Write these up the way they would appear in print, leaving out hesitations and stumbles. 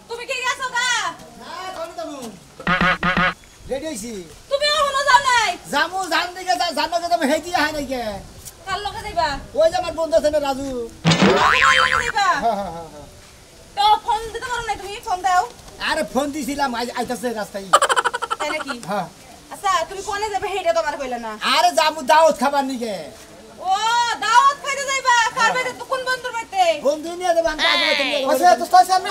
তুমি কি গেছো গা? না কোন দামু রেডি হইছি। তুমি এখনো যাও নাই? জামু জান দিকে জানো যে তুমি হেই দিয়া হয় নাই কে? কাল লগে যাইবা? ওই যে আমার বন্ধু আছে না রাজু। কাল লগে যাইবা? হ্যাঁ। তো ফোন দিতে পারো না, তুমি ফোন দাও। আরে ফোন দিছিলাম আইতাছে রাস্তায়। তাই নাকি? হ্যাঁ। আচ্ছা তুমি কোনে যাবে হেইটা তোমার কইলা না? আরে জামু দাওয়াত খাবার নিকে। ও দাওয়াত খাইতে যাইবা? কার বাড়িতে? তো কোন বন্ধুর বাড়িতে? বন্ধু নিয়ে দেব আমি আগে তুমি। আচ্ছা দোস্ত সামনে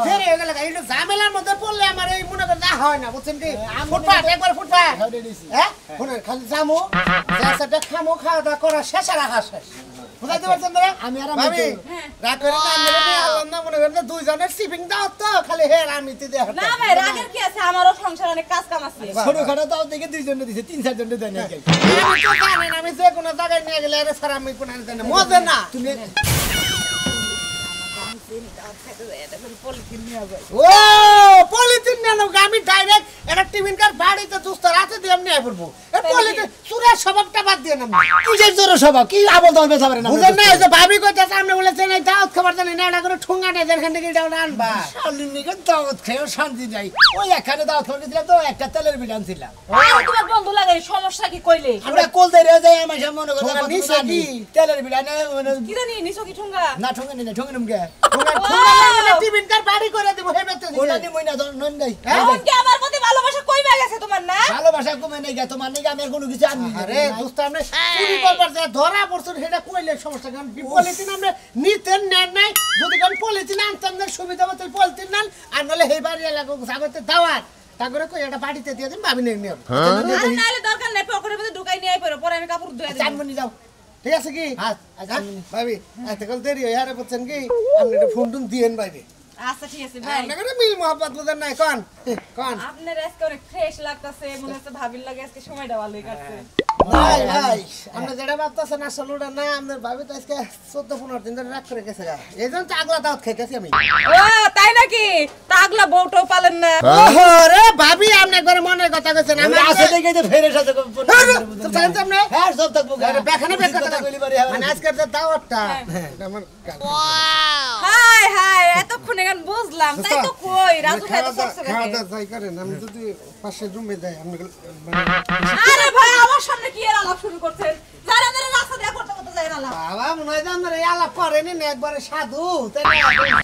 ফের হয়ে গেল এই ঝামেলার মধ্যে পড়লে আমার এই মনে করে না হয় না বুঝছেন কি ফুটপাত একবার ফুটপাত হ্যাঁ শুনেন খালি জামু যাসাটা খামো খাওয়া দাওয়া করা শেষ আর আহা শেষ বুঝাইতে পারছেন না আমি আর ভাবি রাগ করে না আমি আল্লাহ না মনে করেন দুইজনের সিপিং দাও তো খালি হে আমি তে দেখ না ভাই রাগের কি আছে, আমারও সংসারে অনেক কাজ কাম আছে। ছোট খাটো দাও দেখে দুইজন দিছে 3-4 জন দেয় না কে। আমি তো জানেন আমি যে কোনো জায়গায় নিয়ে গেলে আরে স্যার আমি কোন আনতে না মজা না তুমি ও পলিথিন না আমি ডাইরেক্ট এটা টিফিন কার বাড়িতে দুস্ত রাতে দিয়ে আমি নিয়ে পড়বো এই পলিথিন চুরের স্বভাবটা বাদ দিয়ে না কিসের জোর সভা কি আবল দাও বেচা পারে না বুঝেন না এই যে ভাবি কইতাছে আপনি বলেছেন এই দাওয়াত খাবার জানি না এটা করে ঠুঙ্গা নেই যেখান থেকে এটা আনবা শালিন নিকে দাওয়াত খেয়ে শান্তি নাই। ওই একখানে দাওয়াত খাওয়া দিলাম তো একটা তেলের বিড়ান ছিলাম। তোমার বন্ধু লাগে সমস্যা কি কইলে? আমরা কোল দিয়ে রে যাই আমার মনে করে ঠোঙা নিছে কি? তেলের বিড়ানে কি জানি নিছো কি ঠুঙ্গা? না ঠঙ্গে নি না ঠঙ্গে নিমকে ঠুঙ্গা টিফিন কার বাড়ি করে দেব হেবেতে ওটা নি মইনা নন নাই। এখন কি আমার প্রতি ভালোবাসা কইবা গেছে তোমার না? ভালোবাসা কমে নাই গে তোমার নিকে আমি আর কোনো কিছু আনি আরে দোস্ত আপনি চুরি করবার যা ধরা পড়ছেন সেটা কইলে সমস্যা কারণ পলিথিন আমরা নিতেন নেন নাই যদি কোন পলিথিন আনতেন না সুবিধা মতো পলিথিন নেন আর নাহলে এই বাড়ি এলাকা সাগরতে দাওয়াত তারপরে কই এটা বাড়িতে দিয়ে দিন ভাবি নেই নিও আর নালে দরকার নাই, পকেটের মধ্যে ঢুকাই নিয়ে আইপরো, পরে আমি কাপড় ধুয়ে দেব। চানমনি যাও। ঠিক আছে কি হ্যাঁ ভাবি এত কাল দেরি হয় আরে বলছেন কি আপনি এটা ফোন টোন দিয়েন বাইরে আচ্ছা ঠিক আছে ভাই। আপনাকে মিল মোহাম্মত বুঝেন নাই কোন কোন আপনার আজকে অনেক ফ্রেশ লাগতাছে, মনে হচ্ছে ভাবির লাগে আজকে সময়টা ভালোই কাটছে। ভাই ভাই আপনি যেটা ভাবতেছেন আসলে ওটা না আপনার ভাবি তো আজকে 14-15 দিন ধরে রাগ করে গেছে এই জন্য আগলা দাওয়াত খাইতেছি আমি ও তাই নাকি? তাগলা বউটাও পালেন না? ওহো রে ভাবি আপনি একবার মনের কথা কইছেন আমি আছে দেখে তো ফেরে সাথে জানেন আপনি হ্যাঁ সব থাকবো আরে বেখানে বেখানে কথা কইলি পারে মানে আজকের যে দাওয়াতটা এটা আমার হাই হাই এতক্ষণে গান বুঝলাম, তাই তো কই রাজু খাই তো সবসে খাওয়া থাকে। দাওয়া যাই করেন আমি যদি পাশে রুমে যাই আপনি আরে ভাই আমার সামনে কি এর আলাপ শুরু করছেন? যারা যারা রাস্তা দিয়ে করতে করতে যায় আলাপ। বাবা মনে হয় আপনার এই আলাপ করেনি না একবারে সাধু তাই না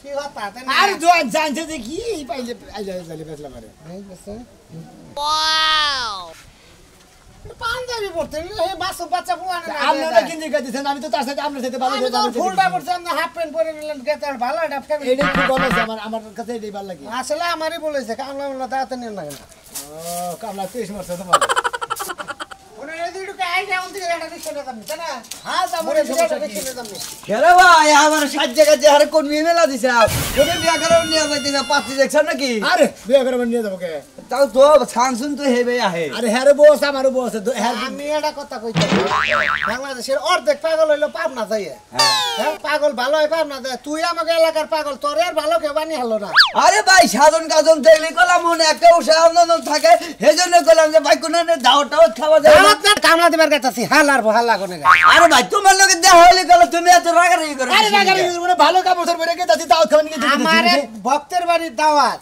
কি কথা তাই না আর জোয়ান জানছে যে কি পাইলে আইলে জালি বেচলা পারে এই গেছে ওয়াও পাঞ্জাবি পড়তে এই বাসু বাচ্চা পুরানো না আপনারা কিনতে গেছেন আমি তো তার সাথে আপনার সাথে ভালো আমি তো ফুলটা পড়ছি আপনি হাফ প্যান্ট পরে নিলেন গেতে আর ভালো এটা ফেমি এইটা খুব ভালো আছে আমার কাছে এটাই ভালো লাগে। আসলে আমারই বলেছে কামলা মামলা দাঁড়াতে নেন না কেন ও কামলা 23 মাস তো ভালো। ওনে এই দুটো আইডিয়া অন থেকে এটা রিকশা দাম না হ্যাঁ মরে তারপরে সমস্যা কি? রিকশা দাম কেরে ভাই আমার সাজ্জে কাজে হারে কোন মেলা দিছে ওদের বিয়া করে নিয়ে যাইতেছে পাঁচটি দেখছেন নাকি আরে বিয়ে করে নিয়ে যাবো কে? তাও তো সানসুন তো হেবে আহে আরে হ্যাঁ রে বস আমারও বস হ্যাঁ আমি এটা কথা কইতে বাংলাদেশের অর্ধেক পাগল হইলো পাবনা যাইয়ে হ্যাঁ পাগল ভালো হয় পাবনা যায় তুই আমাকে এলাকার পাগল তোর আর ভালো কেউ বানি হলো না আরে ভাই সাধন কাজন দেখলি কলাম মনে একটা উৎসাহ আনন্দ থাকে সেজন্য কলাম যে ভাই কোন দাওয়াটাও খাওয়া যায় না। কামলা দিবার গেতাছি হালার হাল্লা কোনে আরে ভাই তোমার লোকে দেখা হইলে গেল তুমি এত রাগারাগি করে আরে না গাড়ি মানে ভালো কাপড় ধরে বেরে গেছি তাও খাওয়ানি কি আমার এক ভক্তের বাড়ির দাওয়াত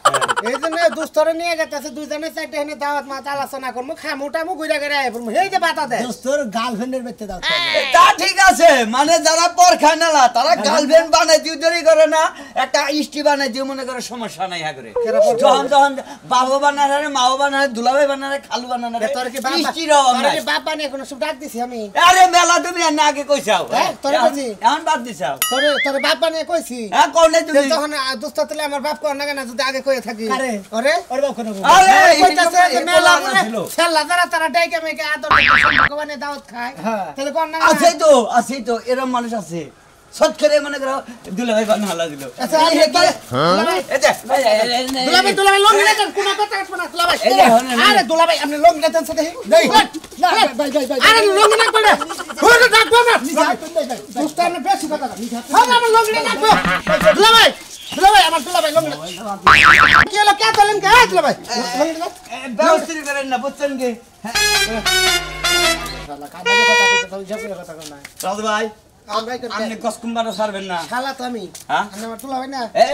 এই জন্য দুস্তরে নিয়ে গেতাছে দুইজনে চারটে হেনে দাওয়াত মা আলোচনা করবো খামুটামু ঘুরে ঘুরে আয় পড়বো এই যে বাতা দেয় দোস্তর গার্লফ্রেন্ডের বেতে দাও তা ঠিক আছে মানে যারা পর খায় না তারা গার্লফ্রেন্ড বানায় দিও দেরি করে না একটা ইষ্টি বানায় দিও মনে করে সমস্যা নাই হ্যাঁ করে যখন যখন বাবু বানারে মাও বানারে দুলাভাই বানারে খালু বানারে তোর কি ইষ্টির অভাব নাই। বাবা নিয়ে কোনো সব ডাক দিছি আমি আরে মেলা তুমি না আগে কইছাও হ্যাঁ, তোরে বলছি। এখন বাদ দিছাও তোর বাবা নিয়ে কইছি হ্যাঁ কোন তুমি তখন দুস্ত তুলে আমার বাপ কর না কেন যদি আগে কয়ে থাকি কারে? ওরে ওর বাপ কোনো আরে কইতাছে যে মেলা করে ছিল ছেলা তারা ডাইকে মেকে আদর ভগবানের দাওয়াত খায় হ্যাঁ। তাহলে কোন না আছে তো এরকম মানুষ আছে সৎ করে মনে করো দুলাভাই বান হালা দিল আচ্ছা এই যে কি দুলাভাই লং নেন কোন কথা আসবে না দুলাভাই এই যে হনে না। আরে দুলাভাই আপনি লং নেন সাথে দেই না ভাই ভাই ভাই আরে লং নেন পড়ে হরে ডাকবো না ভাই দোস্ত আপনি বেশি কথা হ্যাঁ আমার লং নেন ডাকবো দুলাভাই আমার দুলাভাই লং নেন কি হলো কে চলেন কে দুলাভাই লং নেন ব্যবস্থা করেন না বুঝছেন কি শালা কাদারে কথা কইতে তাও হিসাব করে কথা কর না রাজু ভাই আমরাই করতে আপনি কসকম্বাটা ছাড়বেন না শালা তো আমি হ্যাঁ? আমি আমার তুলা হয় না এ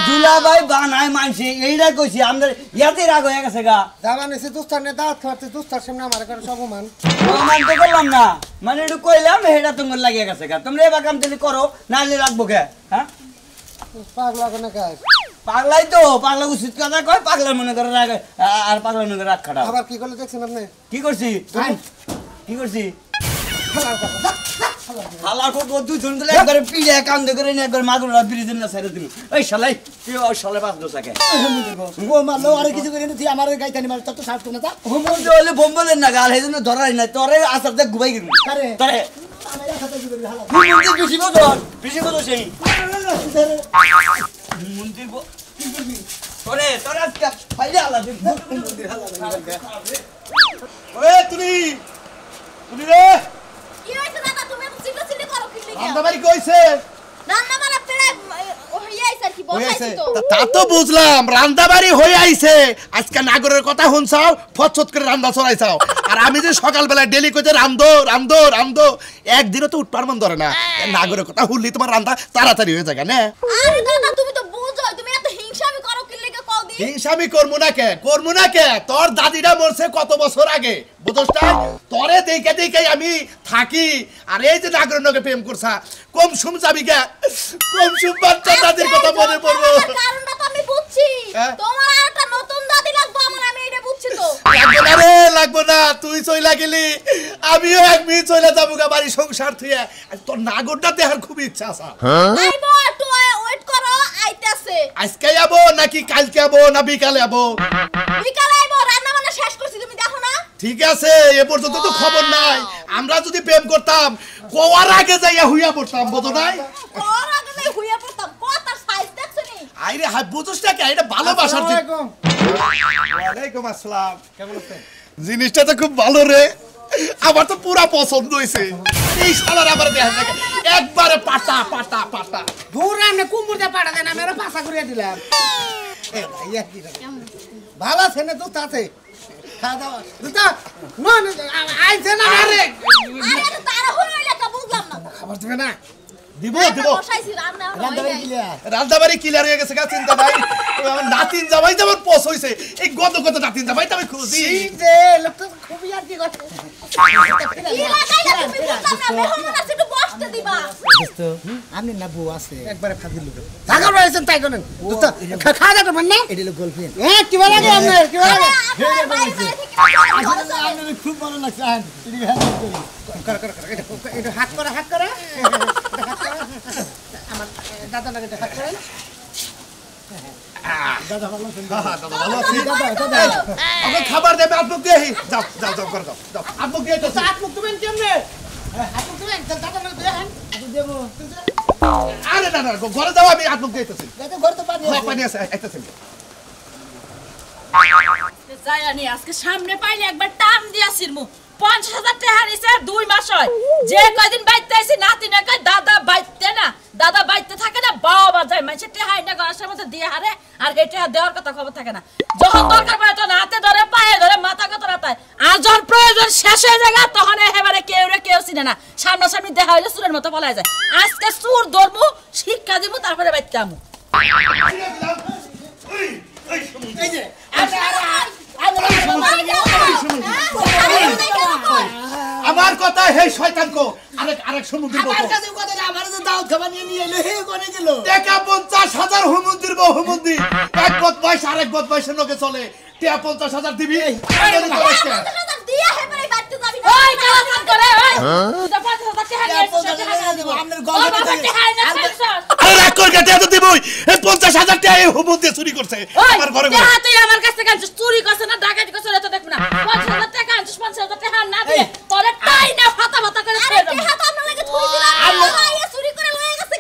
দুলাভাই বানায় মানছি এইটা কইছি আমাদের ইয়াতে রাগ হয়ে গেছে গা দামান এসে দুস্তার নে দাঁত খাওয়াতে দুস্তার সামনে আমার করে অপমান প্রমাণ তো করলাম না মানে একটু কইলাম এটা তোমার লাগিয়ে গেছে গা তোমরা এবার কাম তাহলে করো নাহলে রাখবো কে হ্যাঁ পাগলা কোন কাজ পাগলাই তো পাগলা উচিত কথা কয় পাগলা মনে করে রাগ আর পাগলা মনে করে রাগ খাটাও আবার কি করলে দেখছেন আপনি কি করছি কি করছি হালা কো দুজন গলে একবারে পিড়ে কান্দে করে নি একবার মাগুরা ব্রিজের না ছেড়ে দিল এই শালাই তুই ও শালা বাস দোসাকে ও মারলো আরে কিছু করে তুই আমার গাইতানি মার তো সাথ না তা হুমুল হলে বোম্বলের না গাল হেজন্য ধরাই না তোরে আসার দেখ গুবাই গেল আরে তোরে আমি একসাথে দিবি হালা হুমুল বেশি বদল সেই মন্দির তোরে তোরে আজকে ফাইলে আলা দিন মন্দির হালা ওরে তুমি রে কি হইছে দাদা তুমি এত চিল্লাচিল্লি করো কি লিগা রান্নাবাড়ি কইছে রান্না বান্না প্রায় হইয়া আইছে কি বসাইছি তো তা তো বুঝলাম রান্দাবাড়ি হয়ে আইছে আজকে নাগরের কথা শুনছাও ফচত করে রান্দা চড়াইছাও আর আমি যে সকালবেলা ডেলি কইতে রামদো একদিনও তো উঠপার মন ধরে না নাগরের কথা শুনলি তোমার রান্দা তাড়াতাড়ি হয়ে যায় না আরে দাদা তুমি তো বুঝো তুমি এত হিংসামি করো কি লিগা কও দি হিংসামি করবো না কে তোর দাদিরা মরছে কত বছর আগে বুঝছ না তোরে দেখে আমি থাকি আর এই যে নাগরের নগে প্রেম করছা কম সুম যাবি কে কম সুম বাচ্চা দাদির কথা মনে পড়বো কারণটা তো আমি বুঝছি হ্যাঁ? তোমার আর একটা নতুন দাদি লাগবে আমার আমি এটা বুঝছি তো লাগবো না তুই চইলা গেলি আমিও এক মিনিট চইলা যাবো গা বাড়ি সংসার থুয়ে আর তোর নাগরটা দেখার খুব ইচ্ছা আছে আইবো একটু ওয়েট করো আইতাছে আজকে যাবো নাকি কালকে যাবো না বিকালে যাবো বিকালে আইবো রান্না বান্না শেষ করছি তুমি দেখো না ঠিক আছে এ পর্যন্ত তো খবর নাই আমরা যদি প্রেম করতাম কোয়ার আগে যাইয়া হুইয়া পড়তাম বুঝো নাই ওর আগে নাই হইয়া পড়তাম কতার সাইজ দেখছনি আইরে হাই বুঝছ না কি এটা ভালোবাসার দিক আসসালামু ওয়ালাইকুম আসসালাম কেমন আছেন জিনিসটা তো খুব ভালো রে আমার তো পুরা পছন্দ হইছে এই শালার আবার দেখা যায় একবারে পাটা দূর আমনে কুমুর দে পাড়া দেন আমি আর পাসা করে দিলাম এ ভাইয়া কি রে ভালো আছে না তো তাতে খাওয়া দাওয়া দুটা নন আইছে না আরে আরে এত তাড়াহুড়ো হইলে তো বুঝলাম না খবর দিবে না দিব বসাইছি রান্না রান্দাবাড়ি হইছে কিলা রান্দাবাড়ি ক্লিয়ার হয়ে গেছে গা চিন্তা নাই আমার নাতিন জামাই যেমন পছ হইছে এই গত নাতিন জামাই তো আমি খুঁজি এই যে লোকটা খুবই আর কি কথা কি লাগাইলা তুমি বুঝলাম না মেহমান আছে একটু বসতে দিবা দোস্ত আমি না বউ আছে একবারে ফাজিল লোক জাগর রয়েছেন তাই করেন দুটা খাওয়া দাওয়া করবেন না এটা হলো গার্লফ্রেন্ড হ্যাঁ কি বলা গে আপনার কি বলা গে আপনার বাড়ি থেকে আসলে আমার খুব ভালো লাগছে আন তুই হ্যাঁ কর এটা হাত করে আমার দাদা লাগে হাত করে দাদা ভালো আছেন ভালো আছি দাদা আমাকে খাবার দেবে আপনি দিয়ে যাও করে যাও আপনি দিয়ে তো হাত মুখ দিবেন কেমনে হাত মুখ দিবেন দাদা লাগে দেন আমি দেবো আরে না ঘরে যাও আমি আপনি দিতেছি দাদা ঘর তো পানি আছে পানি আছে আইতেছি যাইনি আজকে সামনে পাইলে একবার টান দিয়াছির মু 50,000 টাকা নিছে 2 মাস হয় যে কয়দিন বাইতে আইছি নাতিনে কয় দাদা বাইতে না দাদা বাইতে থাকে না বাবা যায় মাইছে টাকা না গাছের মধ্যে দিয়ে হারে আর এটা দেওয়ার কথা খবর থাকে না যখন দরকার পড়ে তখন হাতে ধরে পায়ে ধরে মাথা কত রাতায় আর যখন প্রয়োজন শেষ হয়ে যায় তখন এবারে কেউ চিনে না সামনাসামনি দেখা হইলে চুরের মতো পলায় যায় আজকে চুর ধরবো শিক্ষা দিব তারপরে বাইতে আমু এই যে আমার কথা হে শয়তান কো আরেক সমুদ্র বউ আমার কাছে কথা আমার যে দাও খাবার নিয়ে এলো হে কোনে গেল টাকা 50,000 হুমুন্দির বউ হুমুন্দি এক বদমাইশ আরেক বদমাইশের লোকে চলে টাকা 50,000 দিবি দিয়া হেবারে বাইতে যাবি না ওই কাজ করে ওই তুই 50,000 টাকা নিয়ে এসেছিস আপনার গল্প আরে রাগ কর কেটে তো দিবই এই 50,000 টাকা এই হুমুন্দি চুরি করছে আমার ঘরে ঘরে তুই আমার কাছ থেকে আনছিস চুরি করছ না ডাকাতি করছ এটা দেখব না 50,000 টাকা আনছিস 50,000 টাকা না দিয়ে তোরে টাই না ফাটা করে ছেড়ে দেব হাত আপনার লাগে থইছিলাম আইয়া চুরি করে লয়ে গেছে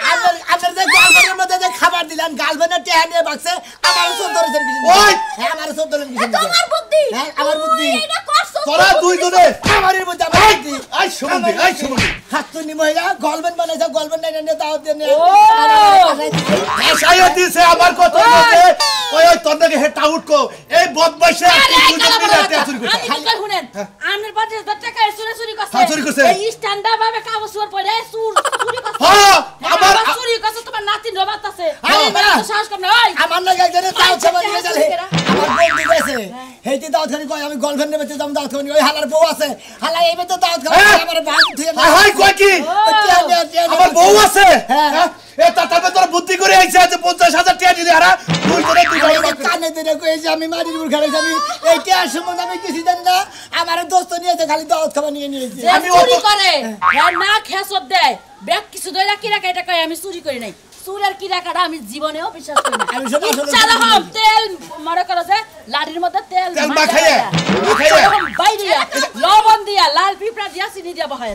আপনার যে গালবানের মধ্যে যে খাবার দিলাম গালবানের টেহা নিয়ে বাক্সে আমার সব ধরেছেন কিছু ওই! হ্যাঁ আমার সব ধরেন কিছু তোমার বুদ্ধি হ্যাঁ আমার বুদ্ধি এটা করছো তোরা দুইজনে আমারের মধ্যে আমার বুদ্ধি আই সমুদ্র হাত তো নি মহিলা গলবেন বানাইছে গলবেন নাই না দাও দেন আশায় দিছে আমার কথা বলতে ওই তোর নাকি হেটা উঠকো এই বদমাইশে চুরি করছে আমি কই শুনেন আমনের 50,000 টাকা চুরি করছে চুরি করছে। এই স্ট্যান্ডার্ড ভাবে কাগজ পড়ে চুরি কই আমি গার্লফ্রেন্ড নেবে যাম দাওয়াত খাবো ওই হালার বউ আছে হালা এইবে তো দাওয়াত খাবো আমার ভাগ ধুয়ে হাই কই কি আমার বউ আছে হ্যাঁ এ তারপরে তোর বুদ্ধি করে আইছে যে 50,000 টাকা দিলি আরা তুই করে তুই কানে দিনে কইছে আমি মারির উপর খেলাইছি আমি এইটা সময় আমি কিছু জানি না আমার দোস্ত নিয়েছে খালি দাওয়াত খাবো নিয়েছে আমি চুরি করে আর না খেসব দেয় ব্যাগ কিছু দইলা কি রাখা এটা কই আমি চুরি করি নাই চুরের কি রাখাটা আমি জীবনেও বিশ্বাস করি না আমি সব চালা হম তেল মনে করো যে লাড়ির মধ্যে তেল মাখাইয়া বাইরে লবণ দিয়া লাল পিঁপড়া দিয়া চিনি দিয়া বহায়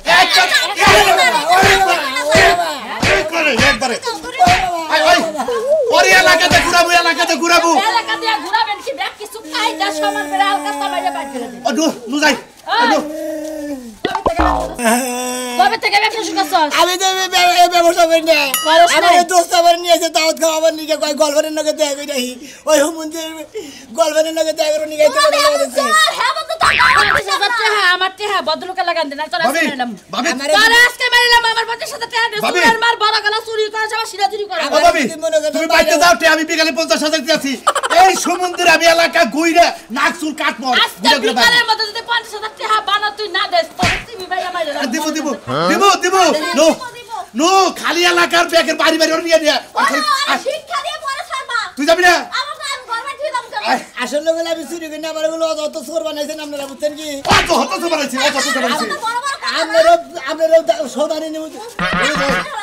একবারে ওর এলাকাতে ঘুরাবো এলাকা দিয়া ঘুরাবেন কি ব্যাগ কিছু কাইটা সমান করে আলকাস্তা বাইরে বাইরে করে দিন ও নু যাই কবে থেকে ব্যবসা শুরু আমি তো এই ব্যবসা করি না আমার দোস্ত আবার নিয়েছে দাওয়াত খাওয়া আবার নিয়ে কয় গলফারের নগে দেখা কই রাখি ওই হুমন্দির গলফারের নগে দেখা করে নিয়ে যাইতে আমার টেহা বদলুকে লাগান দেন তোর আজকে মারলাম ভাবি তোর আজকে মারলাম আমার 50,000 টাকা দে সুরের মার বড় গলা চুরি করে যাওয়া সিরা চুরি করে ভাবি তুমি বাইতে যাও তে আমি বিকালে 50,000 দিয়েছি এই সমুদ্রে আমি এলাকা ঘুইরা নাক চুল কাটমো আজকে বিকালের মধ্যে যদি 50,000 টাকা বানা তুই না দেস তোর তুমি ভাই মারলাম দিব নো খালি এলাকার ব্যাগের বাড়ি ওর নিয়ে নিয়ে শিক্ষা দিয়ে পরে ছাড়বা তুই যাবি না আমার তো আমি গর্বে ঠিক দাম কেন আসলে বলে আমি চুরি করি না আমার গুলো অত চোর বানাইছেন আপনারা বুঝছেন কি কত হতো বানাইছি আপনারা সৌদানি নিউ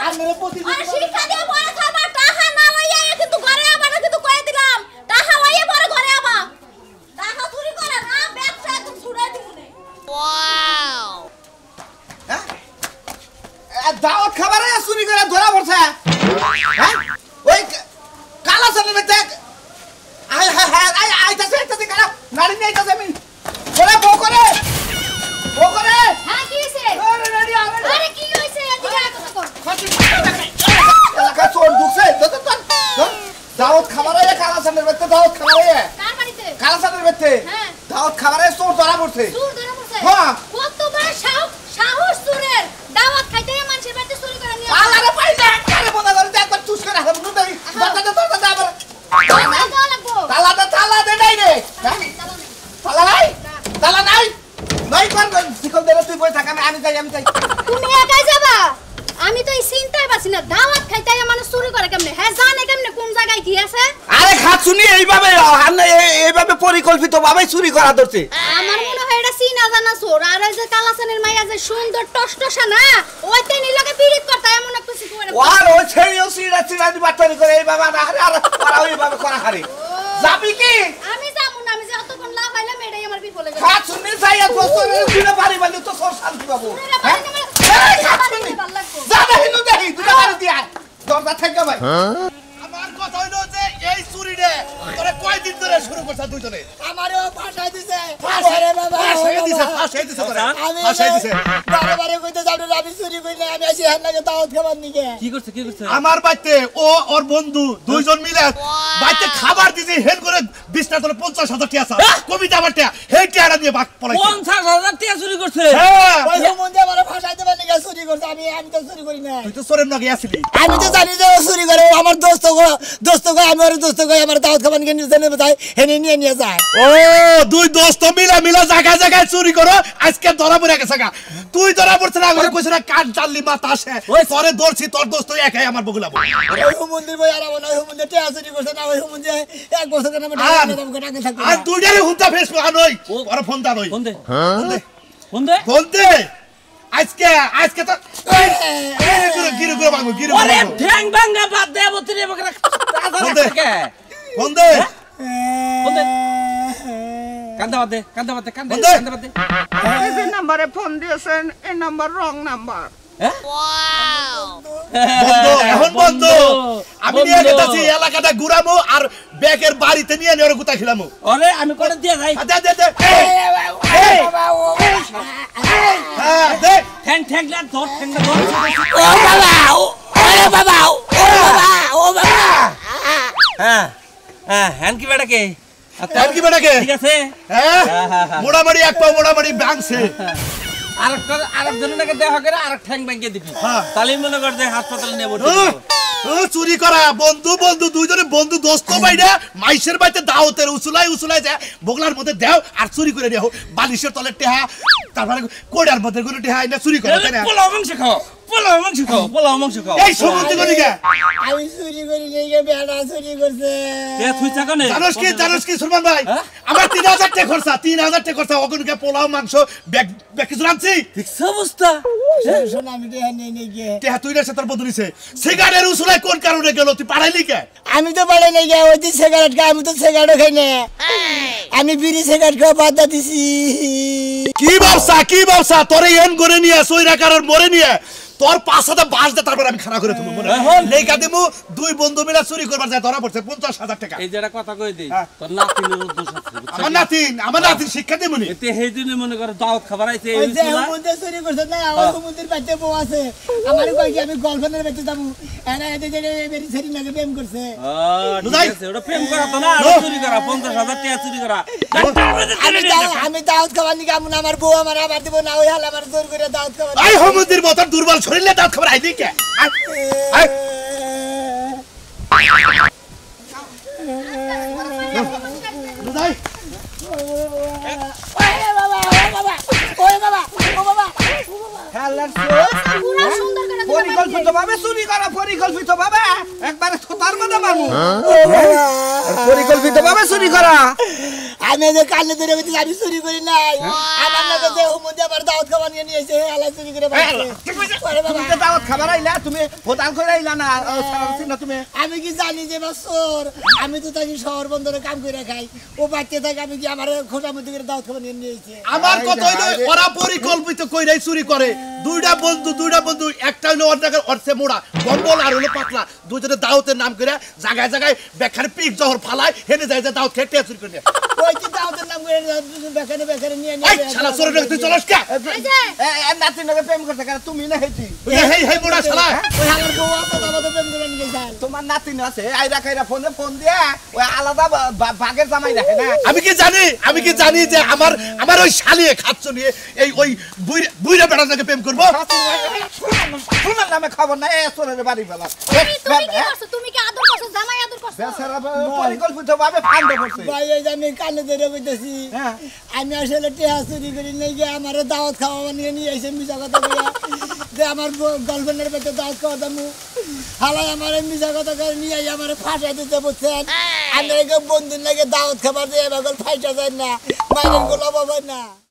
আপনারা প্রতি আর শিক্ষা দিয়ে পরে ছাড়বা টাকা না লইয়া কিন্তু ঘরে আবার কিন্তু কই দিলাম টাকা লইয়া পরে ঘরে আবা টাকা চুরি করে না ব্যবসা একদম ছুড়াই দিমুনে দাওয়াত খাবারে চুরি করে ধরা পড়ছে হ্যাঁ ওই কালা সামনে দেখ আইতাছে কালা নাড়ি নেই তাছে আমি ওরে বউ করে হ্যাঁ কি হইছে আরে কি হইছে এদিকে আয় কথা কর এলাকা চোর ঢুকছে দাওয়াত খাবারে কালা সামনে বেতে দাওয়াত খাবারে কার বাড়িতে কালা সামনে বেতে হ্যাঁ দাওয়াত খাবারে চোর ধরা পড়ছে চুর ধরে পড়ছে হ্যাঁ কত বড় সাহস চুরের দাওয়াত খাইতে মানুষের বাড়িতে চুরি করে নিয়ে আলারে পাইলে আরে বনা করে একবার চুস করে হাত মুন্ডে দরজা আবার তালা দে নাই রে তালা নাই নাই কর শিকল দে তুই বই থাক আমি যাই তুমি একাই যাবা আমি তো এই চিন্তাই পাচ্ছি না দাওয়াত খাইতে মানুষ চুরি করে কেমনে হ্যাঁ জানে কেমনে কোন জায়গায় কি আছে আরে খাচ্ছুনি এইভাবে পরিকল্পিতভাবে চুরি করা ধরছে আমার মনে হয় এটা চিনা জানা চোর আর ওই যে কালাসানের মাইয়া যে সুন্দর টসটসা না ওইতে নিলকে পীড়িত করতে এমন একটা কিছু করে আর ওই ছেড়েও চিড়া দি বাটরি করে এই বাবা আরে ওরা ওইভাবে করা হারে যাবি কি আমি যাবো না আমি যে অতক্ষণ লাভ পাইলাম এটাই আমার বিপলে গেল খাচ্ছুনি যাইয়া তোর দিনে বাড়ি বাড়ি তো সব শান্তি পাবো হ্যাঁ খাচ্ছুনি যা দেখিনু দেখি দুটা বাড়ি দিয়া দরজা থেকে ভাই আমার কথা হইলো যে এই চুরিরে তোরে কয়দিন ধরে শুরু করছ দুইজনে আমারও ফাটাই দিছে আরে বাবা ফাঁসাই দিছে তোরে আমি ফাঁসাই দিছে বারে কইতে যাবো আমি চুরি করি না আমি আসি হাত লাগে দাওয়াত খাবার নিকে কি করছে আমার বাইতে ও ওর বন্ধু দুইজন মিলে বাইতে খাবার দিছে হেড করে 20টা তোরে 50,000 টাকা আছে কবিতা বাটা হেই টাকা দিয়ে বাক পড়াইছে 50,000 টাকা চুরি করছে হ্যাঁ ওই মন্দে আমারে ফাটাই দেবার নিকে চুরি করছে আমি তো চুরি করি না তুই তো সরের নগে আসিলি আমি তো জানি যে ও চুরি করে ও আমার দোস্ত গো আমার দোস্ত গো আমার দাওয়াত খাবার নিকে নিয়ে যায় হেনে নিয়ে যায় ও দুই দোস্ত মিলা জায়গায় চুরি করো আজকে ধরা পড়ে গেছে গা তুই ধরা পড়ছ না করে কইছ না কাট জানলি মাথা আসে তোরে ধরছি তোর দোস্ত একাই আমার বগুলাবো ওই মন্দির বই আর আমার ওই মন্দির টিয়া চুরি করছে না ওই মন্দির এক বছর কেন আমি টাকা থাকবো আর দুইটারে হুঁতা ফেস আনই ওরে ফোন দা নই ফোন দে আজকে তো গিরু করে ভাঙো ওরে ঠ্যাং ভাঙা বাদ দে বতরে বকরা ফোন দে কান্দা বাদ দে এই যে নম্বরে ফোন দিয়েছেন এই নাম্বার রং নাম্বার বন্ধ আমি নিয়ে গেছি এলাকাটা ঘুরামো আর ব্যাগের বাড়িতে নিয়ে ওরে গুতা খিলামো ওরে আমি করে দিয়ে যাই দে হ্যাঁ দে ঠ্যাং লা ধর ঠ্যাং লা ধর ও বাবা হ্যাঁ হ্যান কি বেটাকে ঠিক আছে হ্যাঁ মোড়ামাড়ি এক পাও মোড়ামাড়ি ব্যাংসে আরেকজনের দেখা করে আরেক ঠ্যাং ব্যাংকে দিবি তাহলে মনে কর যে হাসপাতালে নেব ও চুরি করা বন্ধু বন্ধু দুইজনে বন্ধু দোস্ত বাইরা মাইশের বাড়িতে দাওতের উসুলাই যায় বগলার মধ্যে দাও আর চুরি করে নিও বালিশের তলে টেহা তারপরে কোড়ার মধ্যে গুলো টেহা এটা চুরি করে তাই না পোলাও মাংস খাও পোলাও মাংস খাও এই সমুদ্র করি কে আমি চুরি করি নাই গে বেড়া চুরি করছে তে তুই চাকা নে জানোস কি সুলমান ভাই আমার 3000 টাকা খরচা ওগুনকে পোলাও মাংস ব্যাগ কিছু আনছি দেখছ অবস্থা শোন আমি দেয়া নেই নেই গে টেহা তুই না সেটার বদল নিছে সিগারেটের উসুলাই কোন কারণে গেল তুই পাড়াইলি কে আমি তো পারে নাই গে ওই যে সিগারেট খাই আমি তো সিগারেট খাই না আমি বিড়ি সিগারেট খাওয়া বাদ দিছি কি ব্যবসা তোরে এন করে নিয়ে সইরাকারের মরে নিয়ে তোর 5,000 বাস দে তারপর আমি খানা করে তুলব মনে লেখা দেবো দুই বন্ধু মিলে চুরি করবার যায় ধরা পড়ছে 50,000 টাকা এই যেটা কথা কই দেই তোর নাতিনের দোষ আছে আমার নাতিন শিক্ষা দেবনি এতে হেই দিনে মনে করে দাওয়াত খাবার আইছে ওই এই যে ছিল মধ্যে চুরি করছে না ওই সমুদ্রের বাচ্চা বউ আছে আমার কই কি আমি গার্লফ্রেন্ডের বাচ্চা যাবো এরা এতে যে বেরি সেরি নাকি প্রেম করছে ঠিক আছে ওটা প্রেম করা তো না চুরি করা 50,000 টাকা চুরি করা আমি দাওয়াত খাবার নিকে আমন আমার বউ আমার আবার দিব না ওই হাল আমার জোর করে দাওয়াত খাবার আই সমুদ্রের মত দুর্বল শরীরে দাঁত খবর আইদি কে আই দুদাই পরিকল্পিতভাবে চুরি করা পরিকল্পিতভাবে একবারে থোতার মধ্যে মারমু পরিকল্পিতভাবে চুরি করা আমি যে কালে ধরে বলছি আমি চুরি করি নাই আমার নাকি যে হুমুদে আমার দাওয়াত খাবার নিয়ে নিয়েছে আলাই চুরি করে তুমি তো দাওয়াত খাবার আইলা তুমি হোটেল করে আইলা না না তুমি আমি কি জানি যে বছর আমি তো তাকে শহর বন্দরে কাম করে খাই ও বাচ্চা থাকে আমি কি আমার খোঁটার মধ্যে করে দাওয়াত খাবার নিয়ে নিয়েছে আমার কথা হইলো ওরা পরিকল্পিত কইরাই চুরি করে দুইটা বন্ধু একটা হইলো অর্থে মোড়া গন্ডল আর হইলো পাতলা দুইজনে দাওতের নাম করে জায়গায় বেখানে পিক জহর ফালায় হেনে যায় যে দাওত খেতে চুরি করে ওই যে দাওতের নাম করে বেখানে নিয়ে এই শালা সরে তুই চলস কে নাতি নগে প্রেম করতে কারণ তুমি না হেতি হেই মোড়া শালা ওই আমার বউ কথা প্রেম করে নিয়ে যায় তোমার নাতি না আছে আইরা কাইরা ফোন দিয়া ওই আলাদা বাগের জামাই রাখে না আমি কি জানি যে আমার ওই শালিয়ে খাচ্ছ নিয়ে এই ওই বুইরা বেড়া নাকি প্রেম করবো তোমার নামে খবর নাই এ চোরের বাড়ি ফেলা তুমি কি করছো তুমি কি আদর করছো জামাই আদর করছো বেচারা পরিকল্পিতভাবে ফান্ড করছে ভাই এই যে আমি কানে ধরে কইতেছি আমি আসলে টেহা চুরি করি নাই গিয়ে আমার দাওয়াত খাওয়া নিয়ে এসে মিশা কথা বলে যে আমার গার্লফ্রেন্ডের পেটে দাওয়াত খাওয়া দামু হালাই আমার মিশা কথা করে নিয়ে আমার ফাঁসা দিতে বলছেন আমি বন্ধুর লাগে দাওয়াত খাবার দিয়ে এবার ফাইটা যায় না মাইনের গোলাপ হবে না